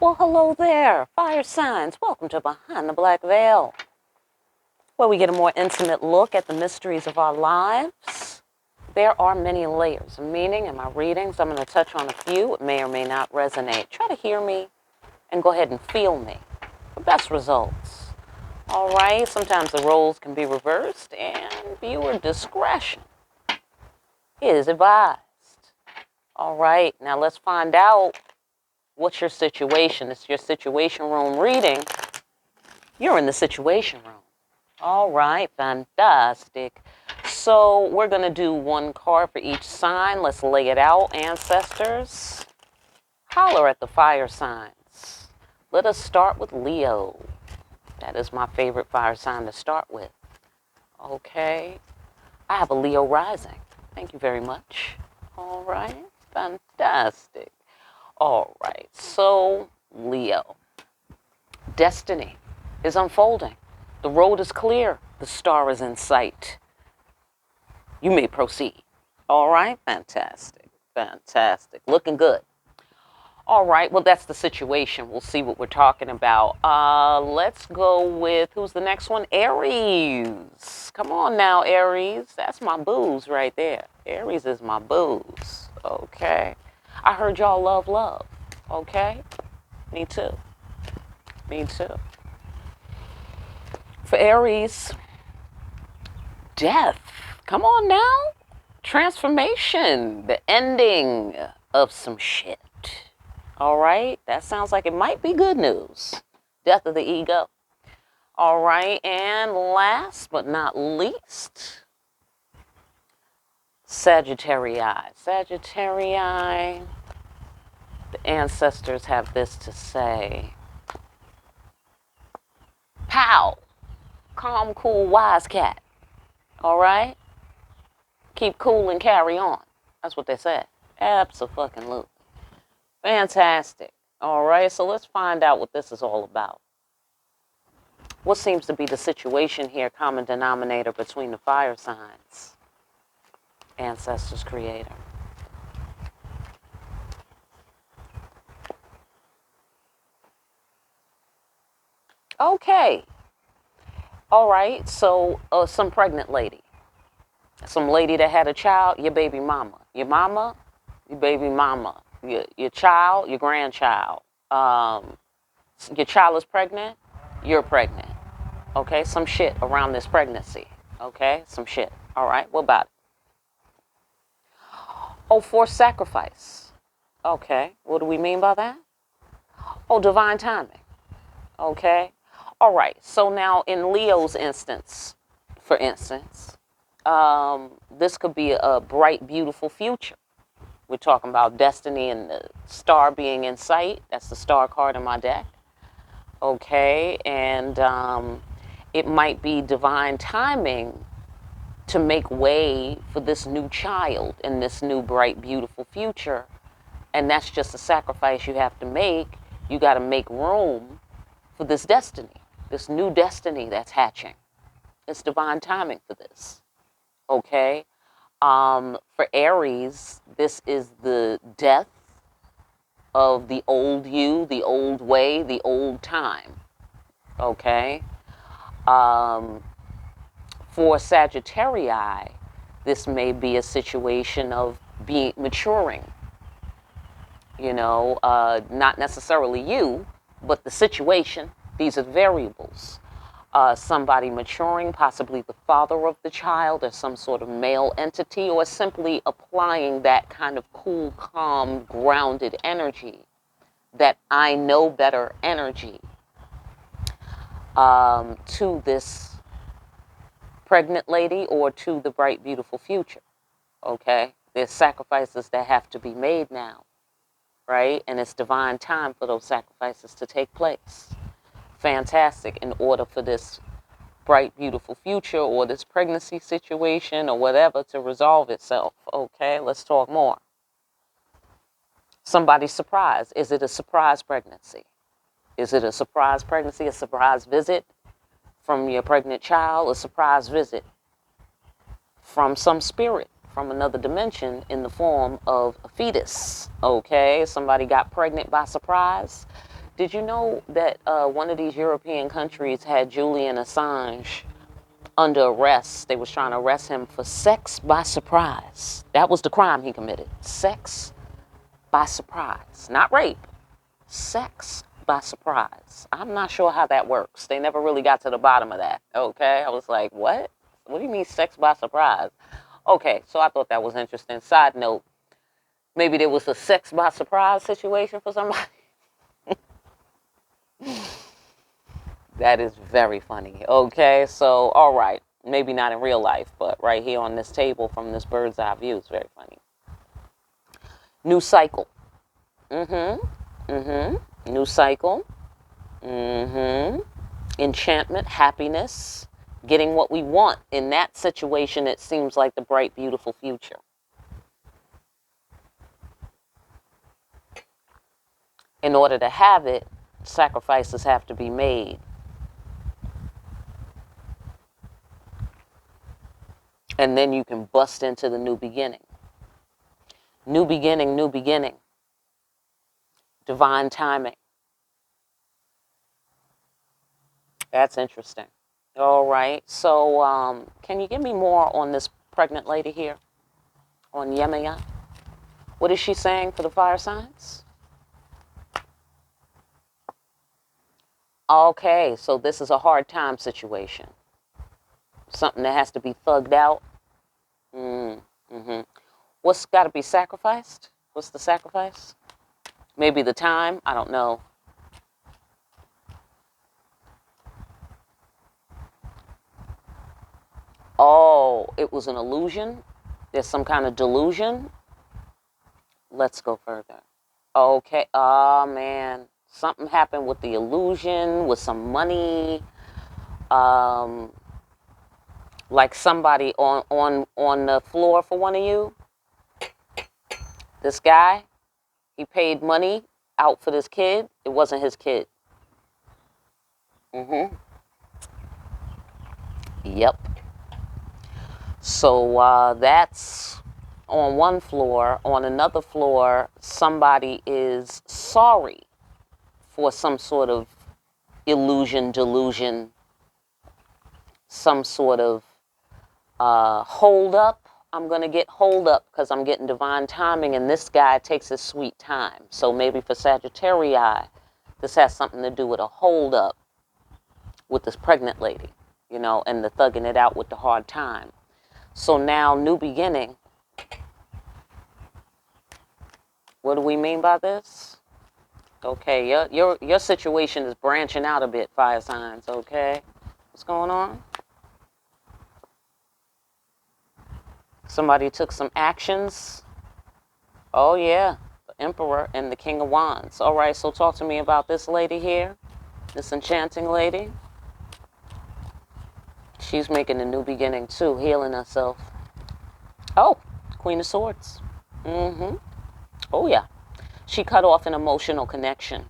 Well, hello there, fire signs. Welcome to Behind the Black Veil, where we get a more intimate look at the mysteries of our lives. There are many layers of meaning in my readings. I'm going to touch on a few. It may or may not resonate. Try to hear me and go ahead and feel me for best results. All right, sometimes the roles can be reversed, and viewer discretion is advised. All right, now let's find out what's your situation. It's your situation room reading. You're in the situation room. All right, fantastic. So we're going to do one card for each sign. Let's lay it out, ancestors. Holler at the fire signs. Let us start with Leo. That is my favorite fire sign to start with. Okay. I have a Leo rising. Thank you very much. All right, fantastic. All right, so Leo. Destiny is unfolding. The road is clear. The star is in sight. You may proceed. All right, fantastic. Fantastic. Looking good. All right, well, that's the situation. We'll see what we're talking about. Let's go with, who's the next one? Aries. Come on now, Aries. That's my booze right there. Aries is my booze. Okay. I heard y'all love. Okay? Me too. Me too. For Aries, death. Come on now. Transformation. The ending of some shit. All right? That sounds like it might be good news. Death of the ego. All right. And last but not least, Sagittarius. Sagittarius. The ancestors have this to say. Pow. Calm, cool, wise cat. All right? Keep cool and carry on. That's what they said. Abso-fucking-lutely. Fantastic. All right, so let's find out what this is all about. What seems to be the situation here, common denominator between the fire signs? Ancestors, creator. Okay. All right, so some pregnant lady. Some lady that had a child, your baby mama. Your mama, your baby mama. Your child, your grandchild. Your child is pregnant, you're pregnant. Okay, some shit around this pregnancy. Okay, some shit. All right, what about it? Oh, forced sacrifice. Okay, what do we mean by that? Oh, divine timing. Okay. All right, so now in Leo's instance, for instance, this could be a bright, beautiful future. We're talking about destiny and the star being in sight. That's the star card in my deck. Okay, and it might be divine timing to make way for this new child in this new, bright, beautiful future. And that's just a sacrifice you have to make. You got to make room for this destiny, this new destiny that's hatching. It's divine timing for this. Okay. For Aries, this is the death of the old you, the old way, the old time. Okay. For Sagittarius, this may be a situation of maturing. You know, not necessarily you, but the situation. These are variables. Somebody maturing, possibly the father of the child or some sort of male entity, or simply applying that kind of cool, calm, grounded energy, that I know better energy to this pregnant lady or to the bright, beautiful future. Okay? There's sacrifices that have to be made now, right? And it's divine time for those sacrifices to take place. Fantastic, in order for this bright, beautiful future or this pregnancy situation or whatever to resolve itself. Okay, let's talk more. Somebody's surprised. Is it a surprise pregnancy? Is it a surprise pregnancy, a surprise visit from your pregnant child, a surprise visit from some spirit, from another dimension in the form of a fetus? Okay, somebody got pregnant by surprise. Did you know that one of these European countries had Julian Assange under arrest? They was trying to arrest him for sex by surprise. That was the crime he committed. Sex by surprise. Not rape. Sex by surprise. I'm not sure how that works. They never really got to the bottom of that. Okay? I was like, what? What do you mean sex by surprise? Okay, so I thought that was interesting. Side note, maybe there was a sex by surprise situation for somebody. That is very funny. Okay, so, all right. Maybe not in real life, but right here on this table from this bird's eye view is very funny. New cycle. New cycle. Enchantment, happiness, getting what we want. In that situation, it seems like the bright, beautiful future. In order to have it, sacrifices have to be made. And then you can bust into the new beginning. New beginning, new beginning. Divine timing. That's interesting. All right. So can you give me more on this pregnant lady here? On Yemaya? What is she saying for the fire signs? Okay. So this is a hard time situation. Something that has to be thugged out. What's got to be sacrificed? What's the sacrifice? Maybe the time? I don't know. Oh, it was an illusion? There's some kind of delusion? Let's go further. Okay. Oh, man. Something happened with the illusion, with some money. Like somebody on the floor for one of you. This guy, he paid money out for this kid. It wasn't his kid. Yep. So that's on one floor. On another floor, somebody is sorry for some sort of illusion, delusion, some sort of hold up. I'm going to get hold up because I'm getting divine timing, and this guy takes his sweet time. So maybe for Sagittarius, this has something to do with a hold up with this pregnant lady, you know, and the thugging it out with the hard time. So now, new beginning. What do we mean by this? Okay, your situation is branching out a bit, fire signs, okay? What's going on? Somebody took some actions. Oh, yeah. The Emperor and the King of Wands. All right, so talk to me about this lady here. This enchanting lady. She's making a new beginning, too. Healing herself. Oh, Queen of Swords. Oh, yeah. She cut off an emotional connection.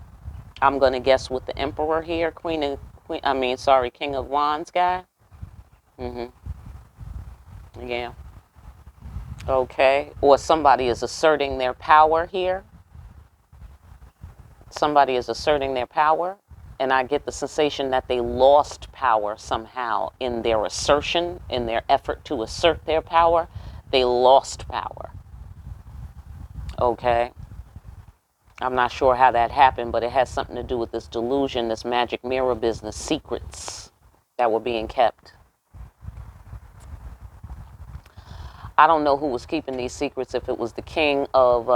I'm going to guess with the Emperor here. King of Wands guy. Yeah. Okay. Or somebody is asserting their power here. Somebody is asserting their power. And I get the sensation that they lost power somehow in their assertion, in their effort to assert their power. They lost power. Okay. I'm not sure how that happened, but it has something to do with this delusion, this magic mirror business, secrets that were being kept. I don't know who was keeping these secrets, if it was the king of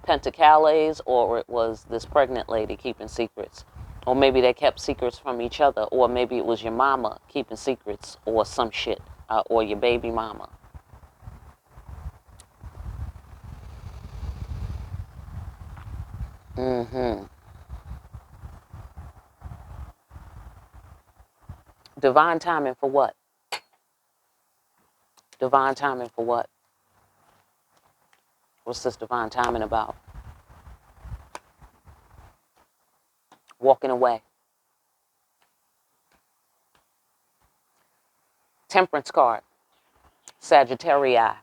Pentacles or it was this pregnant lady keeping secrets. Or maybe they kept secrets from each other, or maybe it was your mama keeping secrets or some shit, or your baby mama. Divine timing for what? Divine timing for what? What's this divine timing about? Walking away. Temperance card. Sagittarius.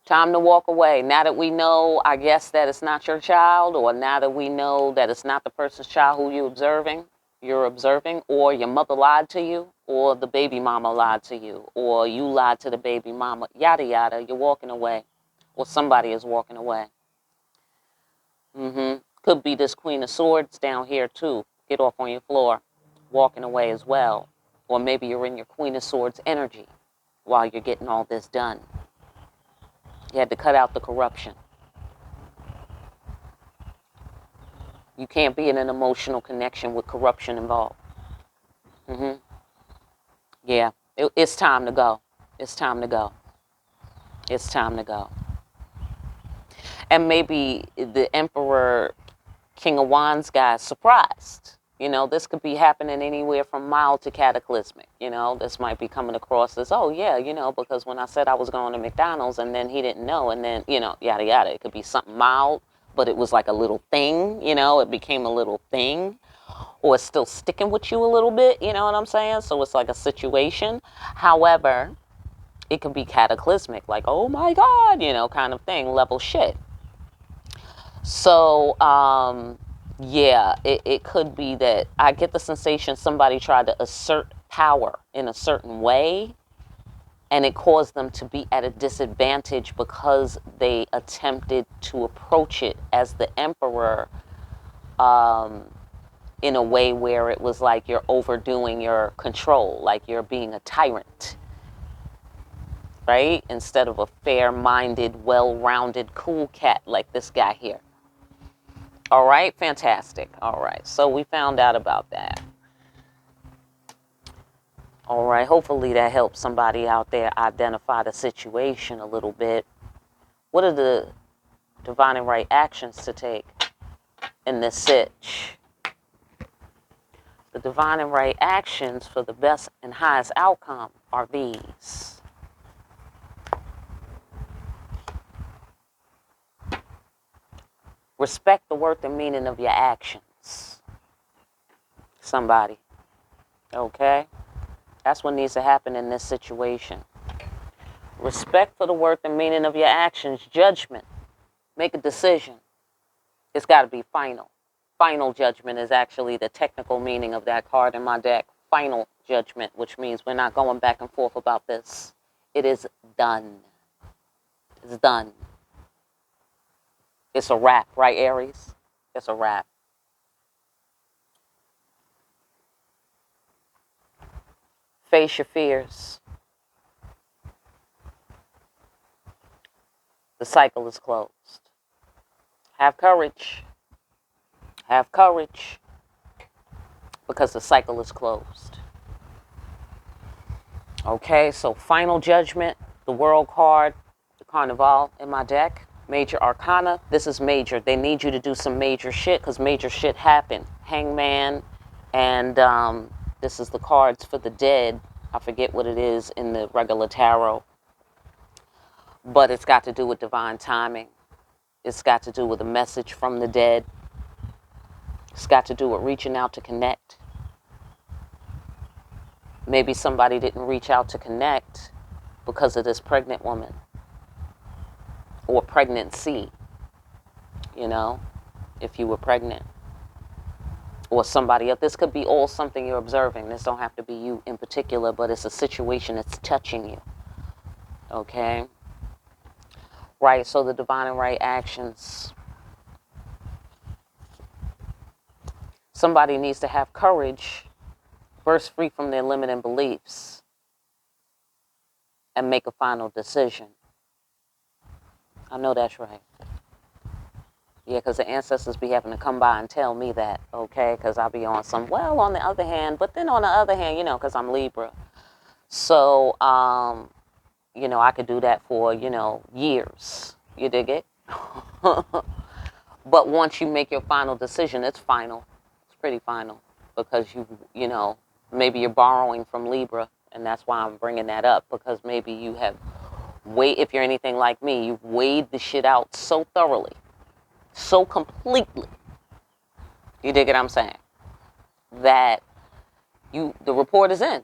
Time to walk away. Now that we know, I guess, that it's not your child, or now that we know that it's not the person's child who you're observing, or your mother lied to you, or the baby mama lied to you, or you lied to the baby mama, yada, yada, you're walking away, or somebody is walking away. Could be this Queen of Swords down here, too. Get off on your floor, walking away as well. Or maybe you're in your Queen of Swords energy while you're getting all this done. You had to cut out the corruption. You can't be in an emotional connection with corruption involved. Yeah, it's time to go. It's time to go. It's time to go. And maybe the Emperor, King of Wands guy is surprised. You know, this could be happening anywhere from mild to cataclysmic. You know, this might be coming across as, oh, yeah, you know, because when I said I was going to McDonald's and then he didn't know, and then, you know, yada, yada. It could be something mild, but it was like a little thing, you know, it became a little thing, or it's still sticking with you a little bit, you know what I'm saying? So it's like a situation. However, it could be cataclysmic, like, oh my God, you know, kind of thing, level shit. So, yeah, it could be that I get the sensation somebody tried to assert power in a certain way, and it caused them to be at a disadvantage because they attempted to approach it as the emperor in a way where it was like you're overdoing your control, like you're being a tyrant, right? Instead of a fair-minded, well-rounded, cool cat like this guy here. All right, fantastic. All right, so we found out about that. All right, hopefully that helps somebody out there identify the situation a little bit. What are the divine and right actions to take in this sitch? The divine and right actions for the best and highest outcome are these. Respect the worth and meaning of your actions. Somebody. Okay? That's what needs to happen in this situation. Respect for the worth and meaning of your actions. Judgment. Make a decision. It's got to be final. Final judgment is actually the technical meaning of that card in my deck. Final judgment, which means we're not going back and forth about this. It is done. It's done. It's a wrap, right, Aries? It's a wrap. Face your fears. The cycle is closed. Have courage. Have courage. Because the cycle is closed. Okay, so final judgment, the world card, the Carnival in my deck. Major Arcana, this is major. They need you to do some major shit because major shit happened. Hangman, and this is the cards for the dead. I forget what it is in the regular tarot. But it's got to do with divine timing. It's got to do with a message from the dead. It's got to do with reaching out to connect. Maybe somebody didn't reach out to connect because of this pregnant woman. Or pregnancy, you know, if you were pregnant. Or somebody else. This could be all something you're observing. This don't have to be you in particular, but it's a situation that's touching you. Okay? Right, so the divine and right actions. Somebody needs to have courage, burst free from their limiting beliefs, and make a final decision. I know that's right. Yeah, because the ancestors be having to come by and tell me that, okay? Because I'll be on some, well, on the other hand, but then on the other hand, you know, because I'm Libra. So, you know, I could do that for, you know, years. You dig it? But once you make your final decision, it's final. It's pretty final. Because you know, maybe you're borrowing from Libra, and that's why I'm bringing that up. Because maybe you have if you're anything like me, you've weighed the shit out so thoroughly, so completely, you dig what I'm saying, that the report is in.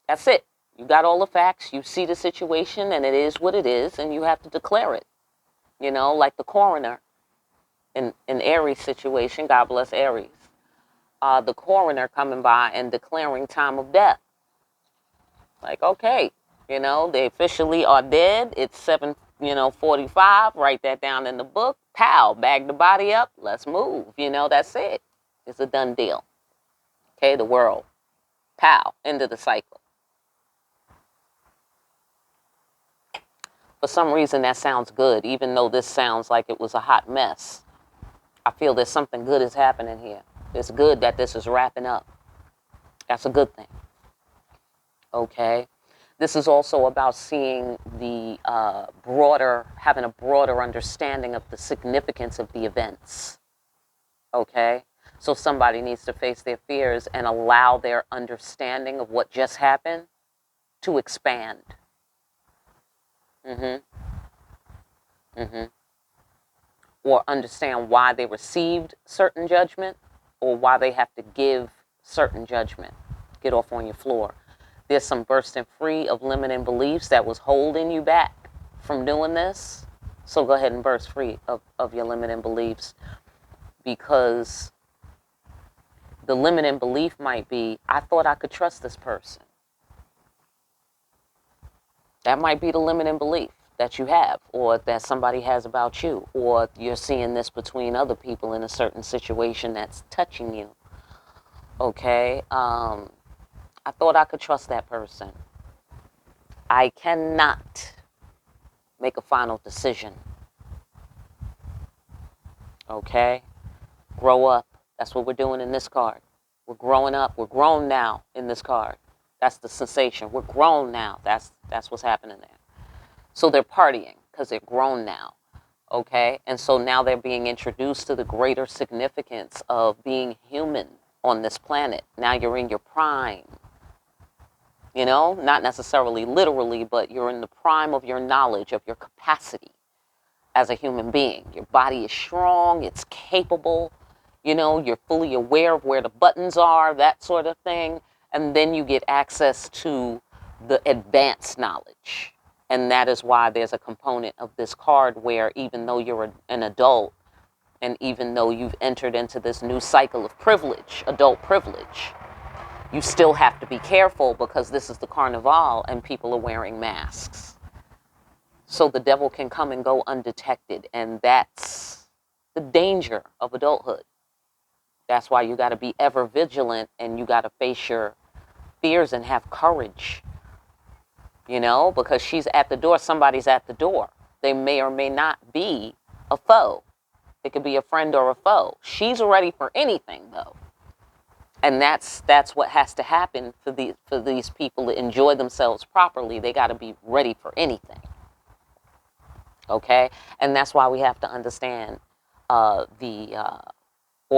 That's it. You got all the facts. You see the situation, and it is what it is, and you have to declare it. You know, like the coroner in Aries situation. God bless Aries. The coroner coming by and declaring time of death. Like, okay, you know, they officially are dead. It's 7:45. Write that down in the book. Pow, bag the body up. Let's move. You know, that's it. It's a done deal. Okay, the world. Pow, end of the cycle. For some reason, that sounds good, even though this sounds like it was a hot mess. I feel there's something good is happening here. It's good that this is wrapping up. That's a good thing. Okay. This is also about seeing the having a broader understanding of the significance of the events. Okay. So somebody needs to face their fears and allow their understanding of what just happened to expand. Or understand why they received certain judgment or why they have to give certain judgment. Get off on your floor. There's some bursting free of limiting beliefs that was holding you back from doing this. So go ahead and burst free of your limiting beliefs, because the limiting belief might be, I thought I could trust this person. That might be the limiting belief that you have, or that somebody has about you, or you're seeing this between other people in a certain situation that's touching you. Okay, I thought I could trust that person. I cannot make a final decision. Okay, grow up. That's what we're doing in this card. We're growing up. We're grown now in this card. That's the sensation. We're grown now. That's what's happening there. So they're partying because they're grown now, okay? And so now they're being introduced to the greater significance of being human on this planet. Now you're in your prime, you know? Not necessarily literally, but you're in the prime of your knowledge, of your capacity as a human being. Your body is strong, it's capable, you know, you're fully aware of where the buttons are, that sort of thing. And then you get access to the advanced knowledge. And that is why there's a component of this card where even though you're an adult, and even though you've entered into this new cycle of privilege, adult privilege, you still have to be careful, because this is the carnival and people are wearing masks. So the devil can come and go undetected, and that's the danger of adulthood. That's why you got to be ever vigilant, and you got to face your fears and have courage. You know, because she's at the door, somebody's at the door. They may or may not be a foe. It could be a friend or a foe. She's ready for anything, though. And that's what has to happen for these people to enjoy themselves properly. They got to be ready for anything. Okay? And that's why we have to understand or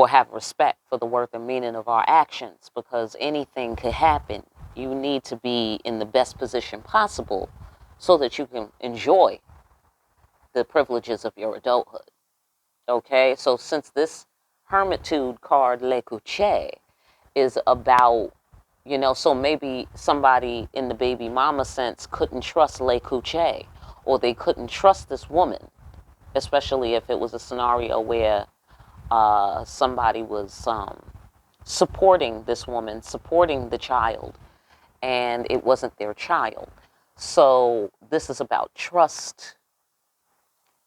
have respect for the worth and meaning of our actions, because anything could happen. You need to be in the best position possible so that you can enjoy the privileges of your adulthood. Okay, so since this Hermitude card, Le Couche, is about, you know, so maybe somebody in the baby mama sense couldn't trust Le Couche, or they couldn't trust this woman, especially if it was a scenario where somebody was supporting this woman, supporting the child, and it wasn't their child. So this is about trust.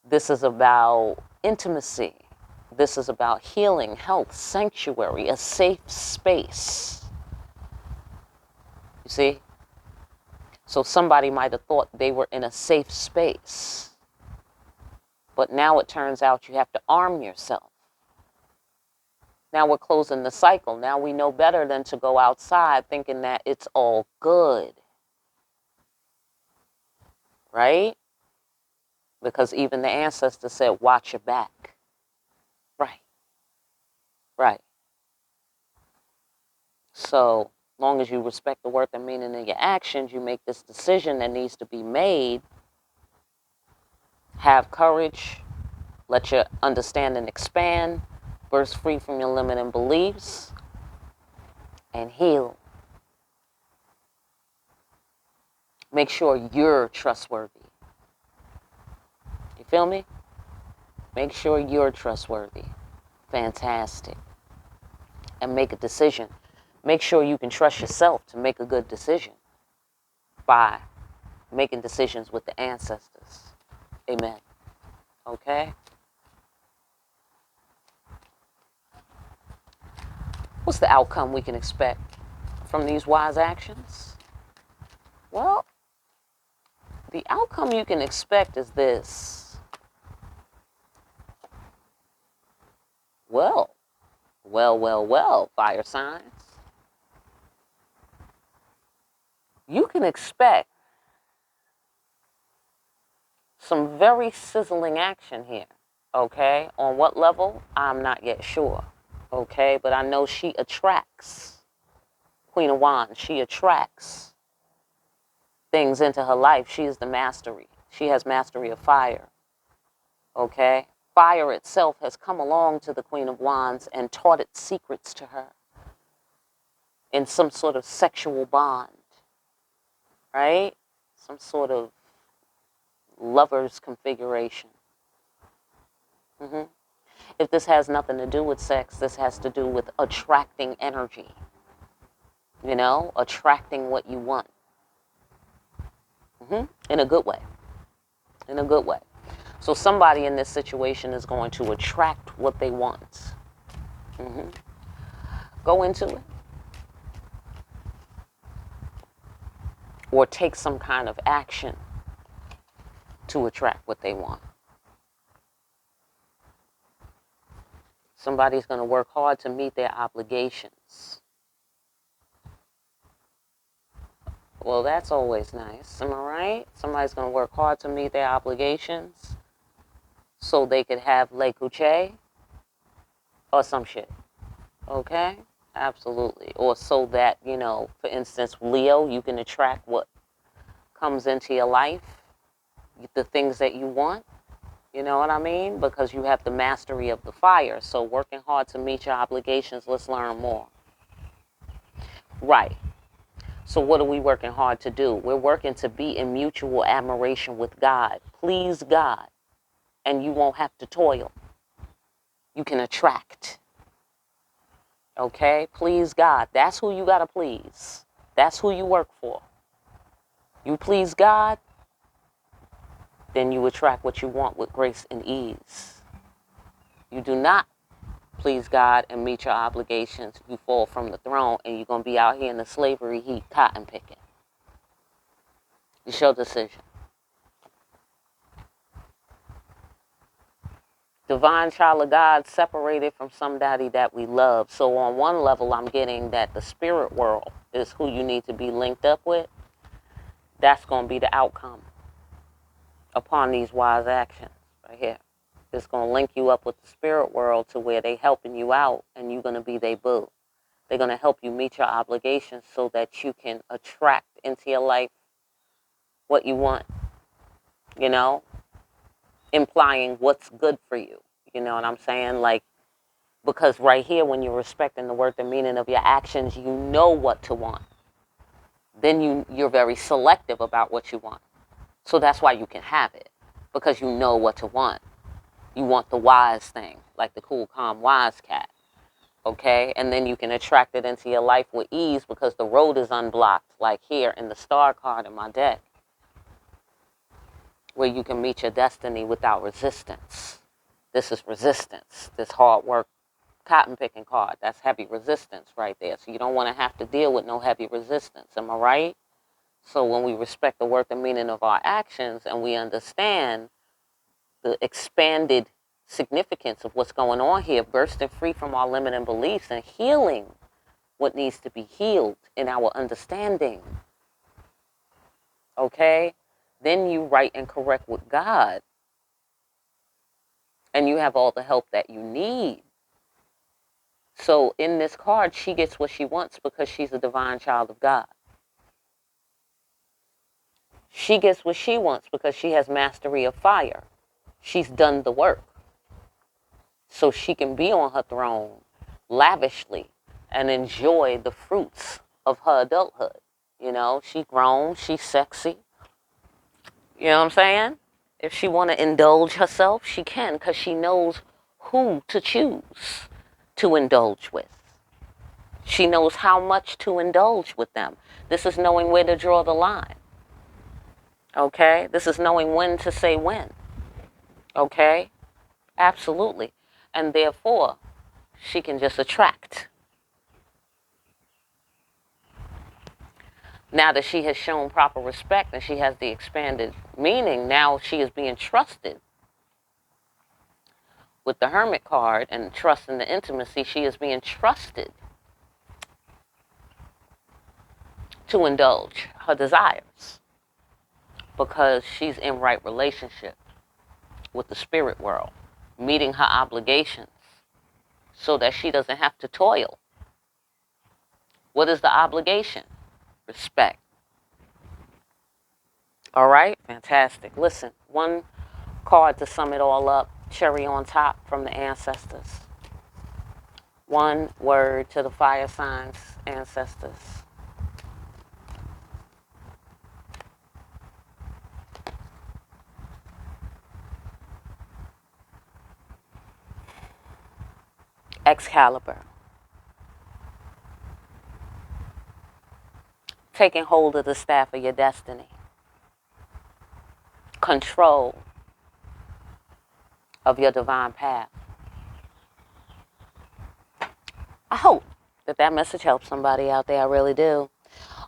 This is about intimacy. This is about healing, health, sanctuary, a safe space. You see? So somebody might have thought they were in a safe space. But now it turns out you have to arm yourself. Now we're closing the cycle. Now we know better than to go outside thinking that it's all good. Right? Because even the ancestors said, watch your back. Right. Right. So long as you respect the worth and meaning of your actions, you make this decision that needs to be made. Have courage. Let your understanding expand. Burst free from your limiting beliefs. And heal. Make sure you're trustworthy. You feel me? Make sure you're trustworthy. Fantastic. And make a decision. Make sure you can trust yourself to make a good decision by making decisions with the ancestors. Amen. Okay? What's the outcome we can expect from these wise actions? Well, the outcome you can expect is this. Well, fire signs. You can expect some very sizzling action here, okay? On what level? I'm not yet sure, okay? But I know she attracts, Queen of Wands, she attracts things into her life. She is the mastery. She has mastery of fire, okay? Fire itself has come along to the Queen of Wands and taught its secrets to her in some sort of sexual bond, right? Some sort of lover's configuration. If this has nothing to do with sex, this has to do with attracting energy, you know, attracting what you want. In a good way. In a good way. So somebody in this situation is going to attract what they want. Go into it. Or take some kind of action to attract what they want. Somebody's going to work hard to meet their obligations. Well, that's always nice. Am I right? Somebody's going to work hard to meet their obligations so they could have Le Couche or some shit. Okay? Absolutely. Or so that, you know, for instance, Leo, you can attract what comes into your life, the things that you want. You know what I mean? Because you have the mastery of the fire. So working hard to meet your obligations, let's learn more. Right. So what are we working hard to do? We're working to be in mutual admiration with God. Please God. And you won't have to toil. You can attract. Okay? Please God. That's who you got to please. That's who you work for. You please God, then you attract what you want with grace and ease. You do not please God and meet your obligations, you fall from the throne and you're going to be out here in the slavery heat cotton picking. It's your decision. Divine child of God separated from somebody that we love. So on one level, I'm getting that the spirit world is who you need to be linked up with. That's going to be the outcome upon these wise actions right here. It's going to link you up with the spirit world to where they helping you out and you're going to be their boo. They're going to help you meet your obligations so that you can attract into your life what you want, you know, implying what's good for you. You know what I'm saying? Like, because right here, when you're respecting the worth and meaning of your actions, you know what to want. Then you're very selective about what you want. So that's why you can have it, because you know what to want. You want the wise thing, like the cool, calm, wise cat. Okay? And then you can attract it into your life with ease because the road is unblocked, like here in the star card in my deck, where you can meet your destiny without resistance. This is resistance. This hard work cotton picking card. That's heavy resistance right there. So you don't want to have to deal with no heavy resistance. Am I right? So when we respect the worth and meaning of our actions and we understand the expanded significance of what's going on here, bursting free from our limiting beliefs and healing what needs to be healed in our understanding, okay? Then you right and correct with God, and you have all the help that you need. So in this card, she gets what she wants because she's a divine child of God. She gets what she wants because she has mastery of fire. She's done the work. So she can be on her throne lavishly and enjoy the fruits of her adulthood. You know, she grown, she's sexy. You know what I'm saying? If she want to indulge herself, she can, because she knows who to choose to indulge with. She knows how much to indulge with them. This is knowing where to draw the line. Okay? This is knowing when to say when. Okay? Absolutely. And therefore, she can just attract. Now that she has shown proper respect and she has the expanded meaning, now she is being trusted. With the Hermit card and trust in the intimacy, she is being trusted to indulge her desires because she's in right relationship with the spirit world, meeting her obligations so that she doesn't have to toil. What is the obligation? Respect. All right? Fantastic. Listen, one card to sum it all up, cherry on top from the ancestors. One word to the fire signs ancestors. Excalibur. Taking hold of the staff of your destiny. Control of your divine path. I hope that message helps somebody out there. I really do.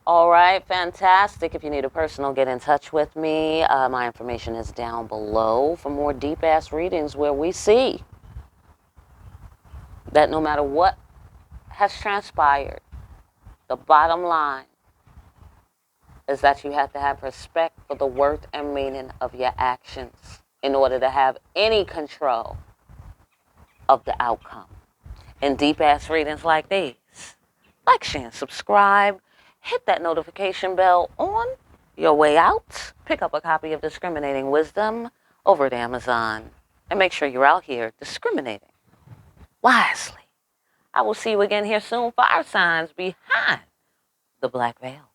All right, fantastic. If you need a personal, get in touch with me. My information is down below for more deep-ass readings where we see that no matter what has transpired, the bottom line is that you have to have respect for the worth and meaning of your actions in order to have any control of the outcome. In deep-ass readings like these, like, share, and subscribe. Hit that notification bell on your way out. Pick up a copy of Discriminating Wisdom over at Amazon. And make sure you're out here discriminating wisely. I will see you again here soon, fire signs behind the black veil.